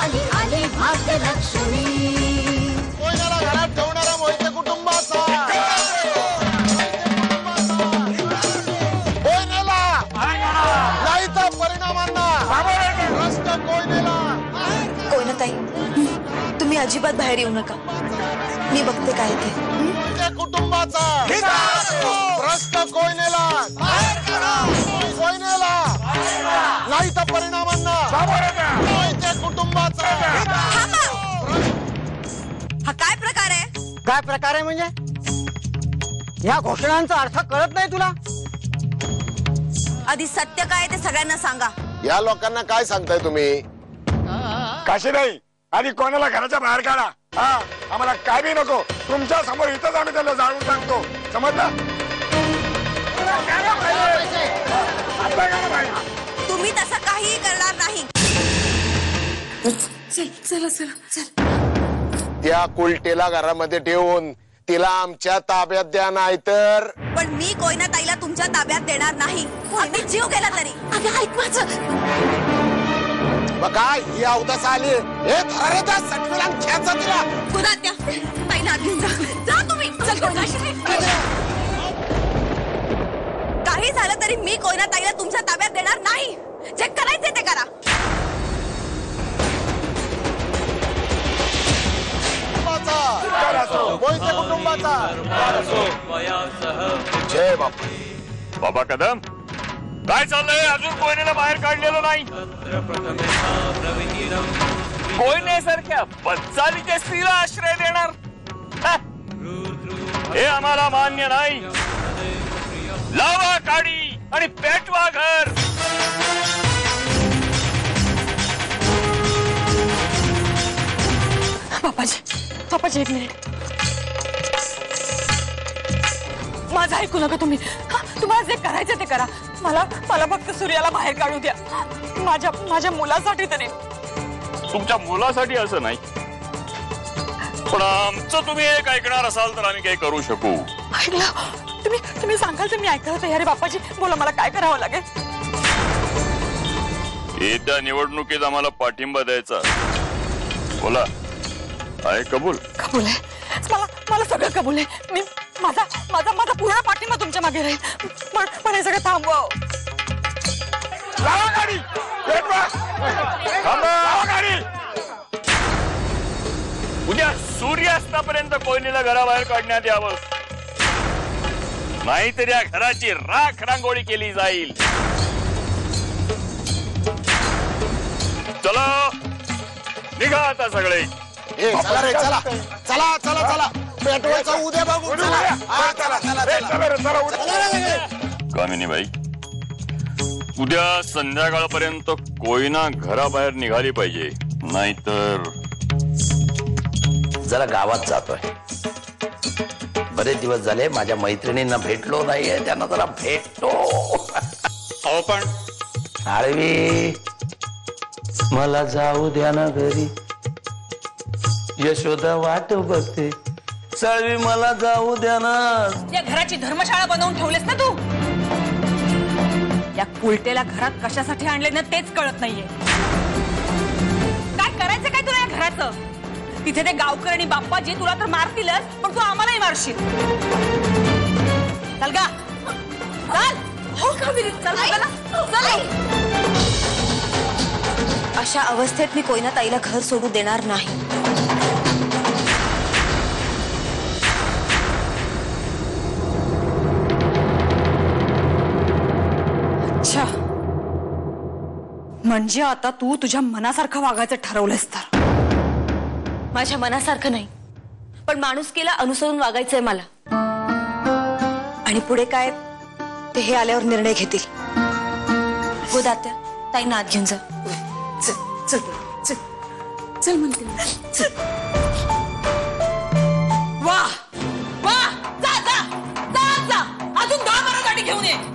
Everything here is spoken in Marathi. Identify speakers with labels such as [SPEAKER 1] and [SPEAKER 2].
[SPEAKER 1] आली आली भाग्यलक्ष्मी
[SPEAKER 2] कोयनाला घरात ठेवणारा मोहिते कुटुंबाचा कोयनेला नाही तर परिणामांना भ्रष्ट कोयनेला.
[SPEAKER 3] कोयनाताई तुम्ही अजिबात बाहेर येऊ नका, मी बघते काय ते.
[SPEAKER 2] मोहिते कुटुंबाचा भ्रष्ट कोयनेला कोयनेला नाही तर परिणामांना मोहिते कुटुंबाचा.
[SPEAKER 3] हा काय प्रकार आहे?
[SPEAKER 4] काय प्रकार आहे म्हणजे या घोषणांचा अर्थ कळत नाही तुला?
[SPEAKER 3] आधी सत्य काय ते सगळ्यांना सांगा.
[SPEAKER 2] या लोकांना काय सांगताय तुम्ही?
[SPEAKER 5] काशी नाही, आधी कोणाला घराच्या बाहेर काढा. हा, आम्हाला काय बी नको, तुमच्या समोर इथंच आम्ही त्याला जाळून टाकतो, समजलं?
[SPEAKER 3] तुम्ही तसं काहीही करणार नाही. चल चला चला चल.
[SPEAKER 2] त्या कुलटेला घरामध्ये ठेवून तिला आमच्या ताब्यात द्या, नाही तर.
[SPEAKER 3] पण मी कोयनाताईला तुमच्या ताब्यात देणार नाही, अगदी जीव गेला तरी. अगं ऐक माझं.
[SPEAKER 2] मग काय ही अवदस आली? हे धरा त्या सटवीला खेचा तिला.
[SPEAKER 3] गुणात्या ताईला आत घेऊन जा तुम्ही. चल कोयनाशी. काही झालं तरी मी कोयनाताईला तुमच्या ताब्यात देणार नाही. जे करायचे ते करा.
[SPEAKER 2] मोहिते कुटुंबाचा जय बापू.
[SPEAKER 5] बाबा कदम, काय चाललंय? अजून कोयनेला बाहेर काढलेलं नाही. कोयनेसारख्या बच्चालीच्या स्त्रीला आश्रय देणार हे आम्हाला मान्य नाही. लावा काडी आणि पेटवा घर.
[SPEAKER 6] पापाजी एक मिनिट, माझं ऐकू नका तुम्ही. तुम्हाला जे करायचं ते करा. मला फक्त सूर्याला बाहेर काढू द्या, माझ्या मुलासाठी तरी.
[SPEAKER 5] तुमच्या मुलासाठी असं नाही, पण आमचं तुम्ही एक ऐकणार असाल तर आम्ही काही करू शकू.
[SPEAKER 6] ऐकलं तुम्ही सांगाल तर मी ऐकायला तयार आहे. बाप्पाजी बोला, मला काय करावं लागेल?
[SPEAKER 5] येत्या निवडणुकीत आम्हाला पाठिंबा द्यायचा. बोला, आहे कबूल?
[SPEAKER 6] कबूल आहे. मला सगळं कबूल आहे. मी माझा पूर्ण पाठिंबा तुमच्या मागे राहील. पण हे सगळं थांबवा.
[SPEAKER 5] लावा गाडी, पेटवा. लावा गाडी. उद्या सूर्यास्तापर्यंत कोयनेला घराबाहेर काढण्यात यावं, नाहीतर या घराची राख रांगोळी केली जाईल. चला निघा आता सगळे.
[SPEAKER 2] चला रे, चला चला चला चला. पेटवायचं उद्या बघू.
[SPEAKER 5] कामिनीबाई, उद्या संध्याकाळपर्यंत कोयना घराबाहेर निघाली पाहिजे, नाहीतर.
[SPEAKER 7] जरा गावात जातोय, बरेच दिवस झाले माझ्या मैत्रिणींना भेटलो नाहीये, त्यांना जरा भेटतो.
[SPEAKER 5] हो पण
[SPEAKER 7] आळवी, मला जाऊ द्या ना घरी. यशोदा वाट बघते. साळवी, मला जाऊ द्या ना.
[SPEAKER 6] या घराची धर्मशाळा बनवून ठेवलेस ना तू. या कुलटेला घरात कशासाठी आणले ना तेच कळत नाहीये. काय करायचं काय तुला या घराचं? तिथे ते गावकर आणि बाप्पाजी तुला तर मारतीलच, पण तू आम्हालाही मारशील. चल गा, चल. हो का चल.
[SPEAKER 3] अशा अवस्थेत मी कोयनाताईला घर सोडू देणार नाही.
[SPEAKER 6] अच्छा, म्हणजे आता तू तुझ्या मनासारखं वागायचं ठरवलंस तर?
[SPEAKER 3] माझ्या मनासारखं नाही, पण माणुसकीला अनुसरून वागायचंय मला. आणि पुढे काय ते हे आल्यावर निर्णय घेतील. गोदात्या, ताईंना आत घेऊन जा.
[SPEAKER 6] चल चल चल म्हणते. वाह वाह, जा जा जा जा, अजून 10 गाडी घेऊन ये.